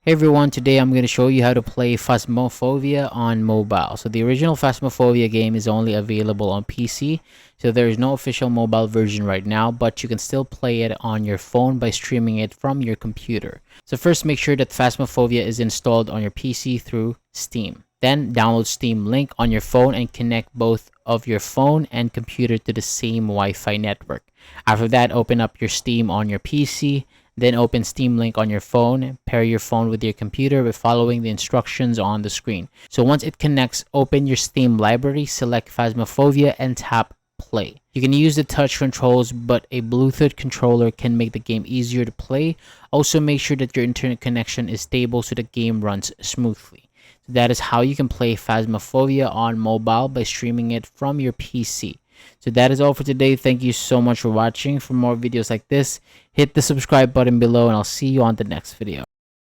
Hey everyone, today I'm going to show you how to play Phasmophobia on mobile. So the original Phasmophobia game is only available on PC, so there is no official mobile version right now, but you can still play it on your phone by streaming it from your computer. So first, make sure that Phasmophobia is installed on your PC through Steam. Then download Steam Link on your phone and connect both of your phone and computer to the same Wi-Fi network. After that, open up your Steam on your PC. Then open Steam Link on your phone, pair your phone with your computer by following the instructions on the screen. So once it connects, open your Steam library, select Phasmophobia, and tap play. You can use the touch controls, but a Bluetooth controller can make the game easier to play. Also, make sure that your internet connection is stable so the game runs smoothly. So that is how you can play Phasmophobia on mobile by streaming it from your PC. So that is all for today. Thank you so much for watching. For more videos like this, hit the subscribe button below and I'll see you on the next video.